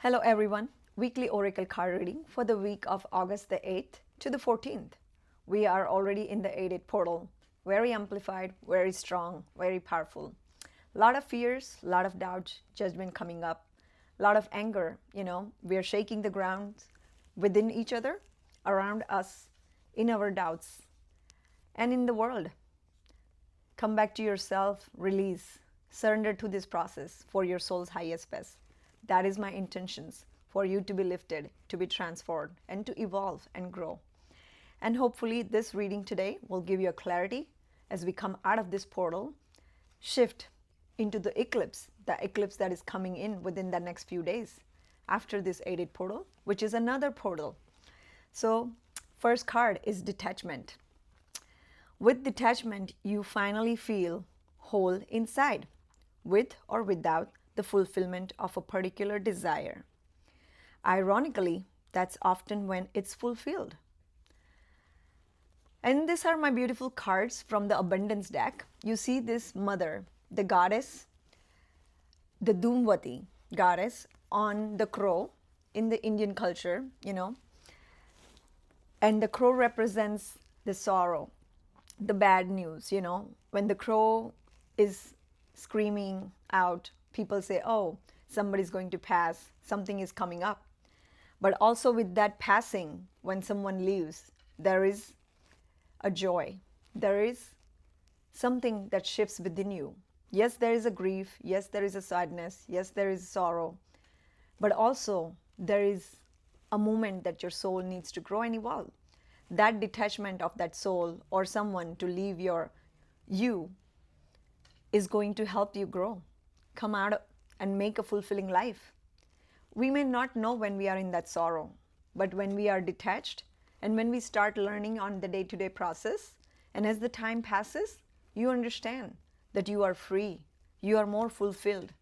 Hello everyone, weekly oracle card reading for the week of August the 8th to the 14th. We are already in the 8-8 portal, very amplified, very strong, very powerful. A lot of fears, a lot of doubts, judgment coming up, a lot of anger, we are shaking the ground within each other, around us, in our doubts, and in the world. Come back to yourself, release, surrender to this process for your soul's highest best. That is my intentions, for you to be lifted, to be transformed, and to evolve and grow. And hopefully this reading today will give you a clarity as we come out of this portal, shift into the eclipse that is coming in within the next few days after this 8-8 portal, which is another portal. So first card is detachment. With detachment, you finally feel whole inside, with or without the fulfillment of a particular desire. Ironically, that's often when it's fulfilled. And these are my beautiful cards from the abundance deck. You see this mother, the goddess, the Dhumvati goddess on the crow in the Indian culture, and the crow represents the sorrow, the bad news, when the crow is screaming out, people say, oh, somebody's going to pass, something is coming up. But also with that passing, when someone leaves, there is a joy. There is something that shifts within you. Yes, there is a grief. Yes, there is a sadness. Yes, there is sorrow. But also there is a moment that your soul needs to grow and evolve. That detachment of that soul or someone to leave you is going to help you grow, come out and make a fulfilling life. We may not know when we are in that sorrow, but when we are detached and when we start learning on the day-to-day process, and as the time passes, you understand that you are free, you are more fulfilled,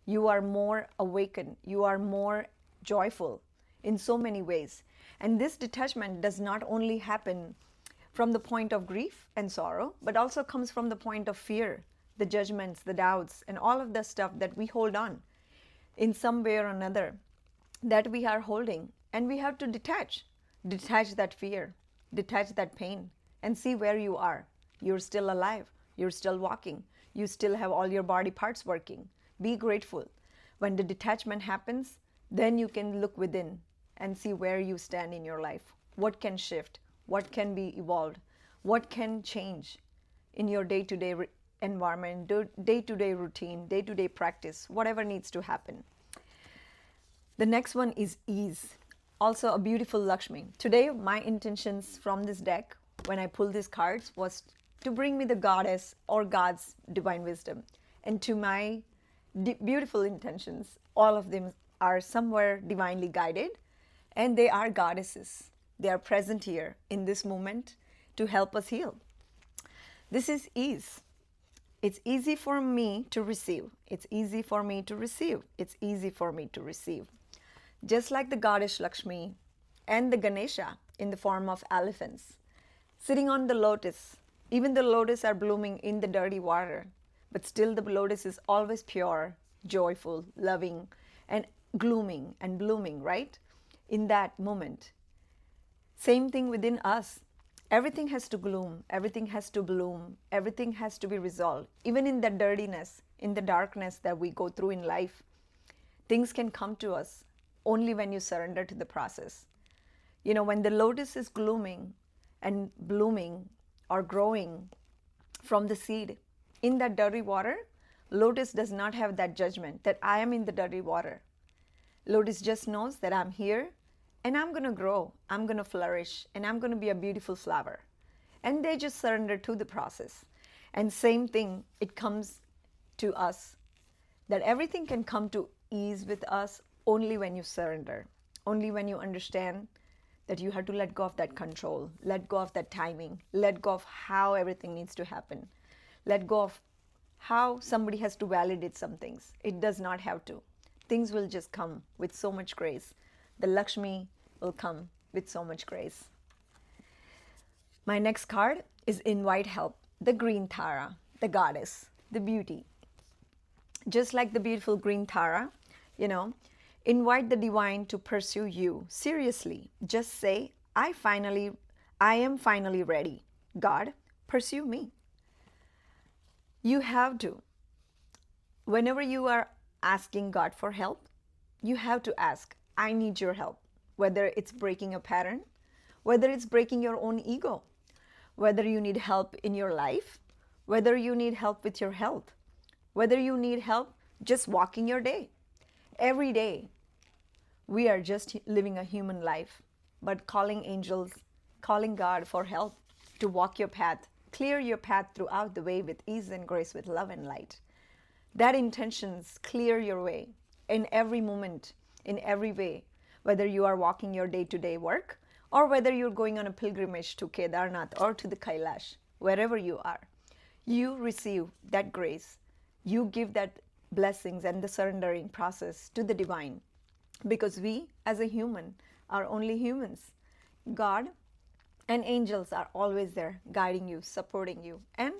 you are more awakened, you are more joyful in so many ways. And this detachment does not only happen from the point of grief and sorrow, but also comes from the point of fear, the judgments, the doubts, and all of the stuff that we hold on in some way or another that we are holding. And we have to detach that fear, detach that pain, and see where you are. You're still alive. You're still walking. You still have all your body parts working. Be grateful. When the detachment happens, then you can look within and see where you stand in your life. What can shift? What can be evolved? What can change in your day-to-day environment, day-to-day routine, day-to-day practice, whatever needs to happen. The next one is ease. Also a beautiful Lakshmi. Today, my intentions from this deck, when I pulled these cards, was to bring me the goddess or God's divine wisdom. And to my beautiful intentions, all of them are somewhere divinely guided, and they are goddesses. They are present here in this moment to help us heal. This is ease. It's easy for me to receive. It's easy for me to receive. It's easy for me to receive. Just like the goddess Lakshmi and the Ganesha in the form of elephants, sitting on the lotus. Even the lotus are blooming in the dirty water, but still the lotus is always pure, joyful, loving, and glooming and blooming, right? In that moment. Same thing within us. Everything has to gloom, everything has to bloom, everything has to be resolved. Even in the dirtiness, in the darkness that we go through in life, things can come to us only when you surrender to the process. When the lotus is glooming and blooming or growing from the seed in that dirty water, lotus does not have that judgment that I am in the dirty water. Lotus just knows that I'm here and I'm going to grow, I'm going to flourish, and I'm going to be a beautiful flower. And they just surrender to the process. And same thing, it comes to us, that everything can come to ease with us only when you surrender, only when you understand that you have to let go of that control, let go of that timing, let go of how everything needs to happen, let go of how somebody has to validate some things. It does not have to. Things will just come with so much grace. The Lakshmi will come with so much grace. My next card is Invite Help, the green Tara, the goddess, the beauty. Just like the beautiful green Tara, Invite the divine to pursue you. Seriously, just say, I am finally ready. God, pursue me. You have to. Whenever you are asking God for help, you have to ask, I need your help. Whether it's breaking a pattern, whether it's breaking your own ego, whether you need help in your life, whether you need help with your health, whether you need help just walking your day. Every day, we are just living a human life, but calling angels, calling God for help to walk your path, clear your path throughout the way with ease and grace, with love and light. That intentions clear your way in every moment, in every way, whether you are walking your day to day work or whether you're going on a pilgrimage to Kedarnath or to the Kailash, wherever you are. You receive that grace. You give that blessings and the surrendering process to the divine, because we as a human are only humans. God and angels are always there guiding you, supporting you, and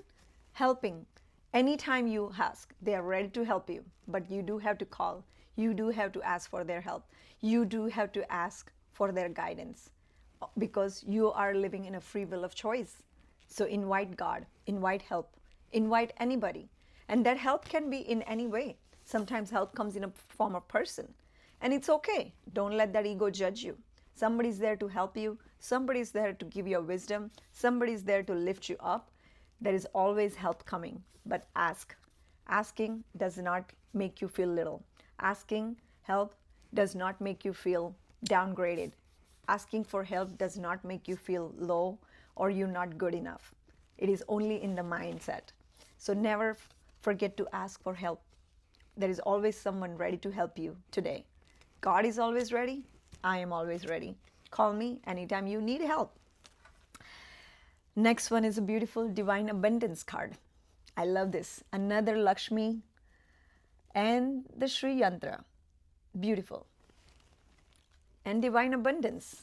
helping. Anytime you ask, they are ready to help you, but you do have to call. You do have to ask for their help. You do have to ask for their guidance, because you are living in a free will of choice. So invite God, invite help, invite anybody. And that help can be in any way. Sometimes help comes in a form of person. And it's okay. Don't let that ego judge you. Somebody's there to help you. Somebody's there to give you wisdom. Somebody's there to lift you up. There is always help coming. But ask. Asking does not make you feel little. Asking help does not make you feel downgraded. Asking for help does not make you feel low or you're not good enough. It is only in the mindset. So never forget to ask for help. There is always someone ready to help you today. God is always ready. I am always ready. Call me anytime you need help. Next one is a beautiful divine abundance card. I love this. Another Lakshmi and the Sri Yantra. Beautiful. And divine abundance.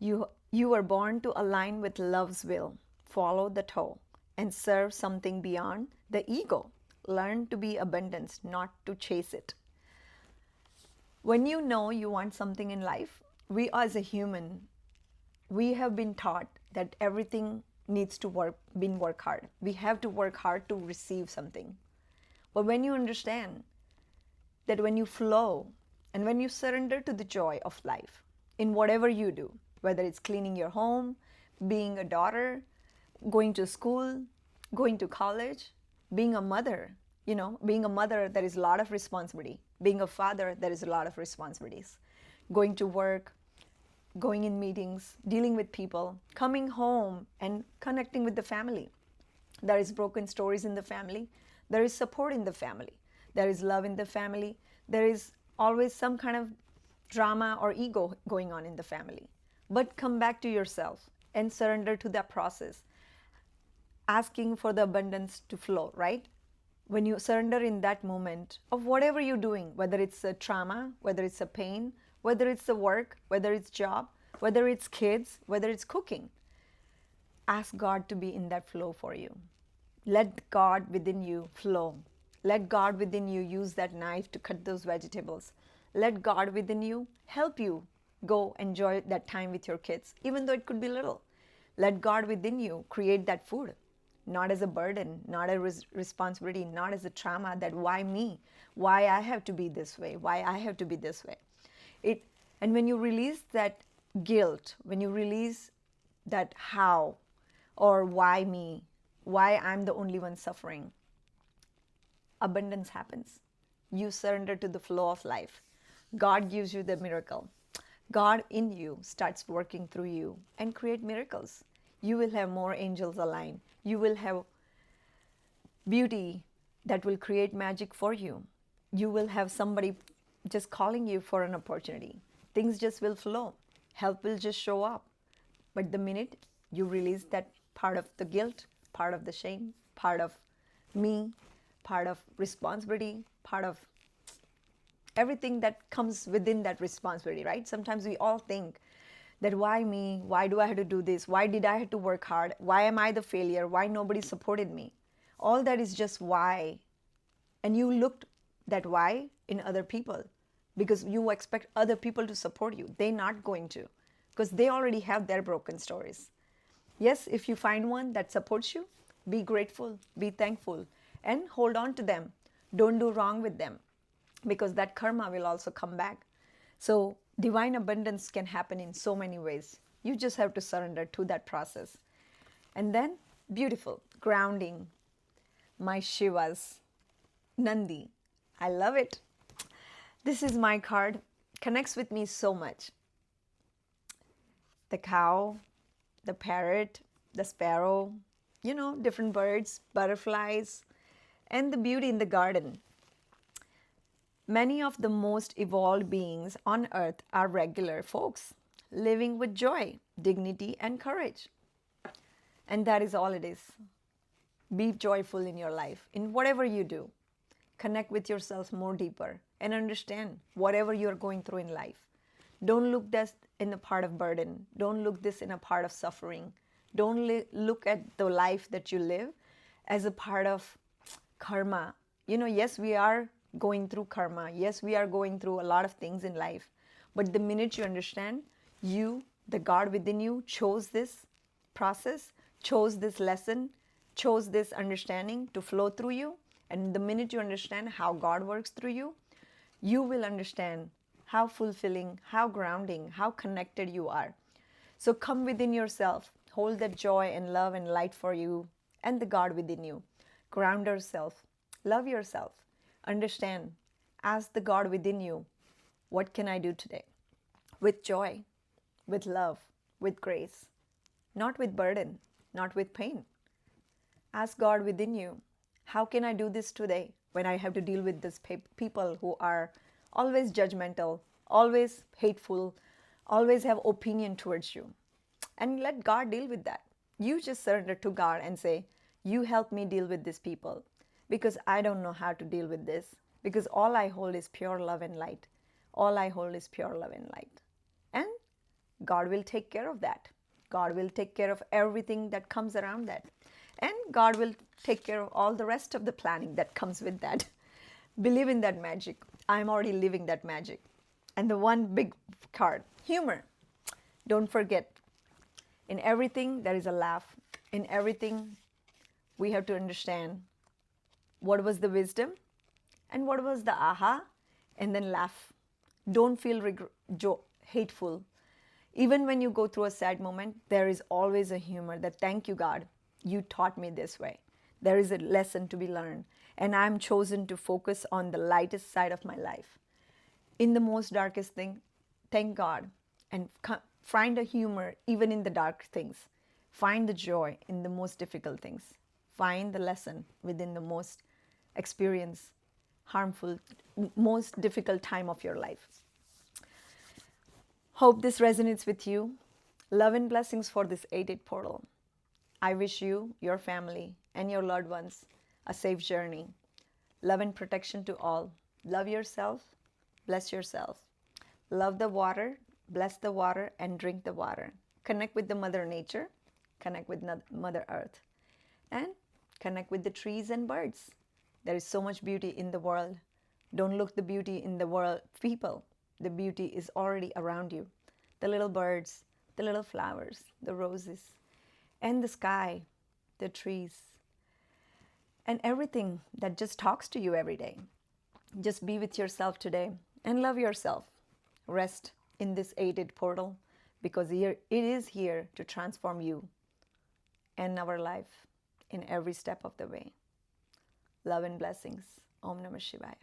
You were born to align with love's will, follow the toe, and serve something beyond the ego. Learn to be abundance, not to chase it. When you know you want something in life, we as a human, we have been taught that everything needs to work hard. We have to work hard to receive something. But when you understand that when you flow and when you surrender to the joy of life in whatever you do, whether it's cleaning your home, being a daughter, going to school, going to college, being a mother, being a mother, there is a lot of responsibility. Being a father, there is a lot of responsibilities. Going to work, going in meetings, dealing with people, coming home and connecting with the family. There is broken stories in the family. There is support in the family. There is love in the family. There is always some kind of drama or ego going on in the family. But come back to yourself and surrender to that process, asking for the abundance to flow, right? When you surrender in that moment of whatever you're doing, whether it's a trauma, whether it's a pain, whether it's the work, whether it's job, whether it's kids, whether it's cooking, ask God to be in that flow for you. Let God within you flow. Let God within you use that knife to cut those vegetables. Let God within you help you go enjoy that time with your kids, even though it could be little. Let God within you create that food, not as a burden, not a responsibility, not as a trauma that why me, why I have to be this way, why I have to be this way. And when you release that guilt, when you release that how or why me, why I'm the only one suffering, abundance happens. You surrender to the flow of life. God gives you the miracle. God in you starts working through you and create miracles. You will have more angels aligned. You will have beauty that will create magic for you. You will have somebody just calling you for an opportunity. Things just will flow. Help will just show up. But the minute you release that part of the guilt, part of the shame, part of me, part of responsibility, part of everything that comes within that responsibility, right? Sometimes we all think that why me? Why do I have to do this? Why did I have to work hard? Why am I the failure? Why nobody supported me? All that is just why. And you looked that why in other people. because you expect other people to support you. They're not going to, because they already have their broken stories. Yes, if you find one that supports you, be grateful, be thankful, and hold on to them. Don't do wrong with them, because that karma will also come back. So, divine abundance can happen in so many ways. You just have to surrender to that process. And then, beautiful, grounding, my Shivas, Nandi. I love it. This is my card. Connects with me so much. The cow, the parrot, the sparrow, different birds, butterflies, and the beauty in the garden. Many of the most evolved beings on earth are regular folks, living with joy, dignity, and courage. And that is all it is. Be joyful in your life, in whatever you do. Connect with yourself more deeper and understand whatever you're going through in life. Don't look this in a part of burden. Don't look this in a part of suffering. Don't look at the life that you live as a part of karma. Yes, we are going through karma. Yes, we are going through a lot of things in life. But the minute you understand, you, the God within you, chose this process, chose this lesson, chose this understanding to flow through you. And the minute you understand how God works through you, you will understand how fulfilling, how grounding, how connected you are. So come within yourself, hold that joy and love and light for you and the God within you. Ground yourself, love yourself, understand, ask the God within you, what can I do today? With joy, with love, with grace, not with burden, not with pain. Ask God within you, how can I do this today when I have to deal with these people who are always judgmental, always hateful, always have opinion towards you? And let God deal with that. You just surrender to God and say, you help me deal with these people, because I don't know how to deal with this, because all I hold is pure love and light. All I hold is pure love and light. And God will take care of that. God will take care of everything that comes around that. And God will take care of all the rest of the planning that comes with that. Believe in that magic. I'm already living that magic. And the one big card, humor. Don't forget, in everything there is a laugh. In everything we have to understand what was the wisdom and what was the aha, and then laugh. Don't feel hateful. Even when you go through a sad moment, there is always a humor that, thank you, God, you taught me this way. There is a lesson to be learned, and I'm chosen to focus on the lightest side of my life. In the most darkest thing, thank God, and find a humor even in the dark things. Find the joy in the most difficult things. Find the lesson within the most experience, harmful, most difficult time of your life. Hope this resonates with you. Love and blessings for this 8-8 portal. I wish you, your family, and your loved ones a safe journey. Love and protection to all. Love yourself, bless yourself. Love the water, bless the water, and drink the water. Connect with the Mother Nature, connect with Mother Earth, and connect with the trees and birds. There is so much beauty in the world. Don't look the beauty in the world, people. The beauty is already around you. The little birds, the little flowers, the roses, and the sky, the trees, and everything that just talks to you every day. Just be with yourself today and love yourself. Rest in this 8-8 portal, because it is here to transform you and our life in every step of the way. Love and blessings. Om Namah Shivaya.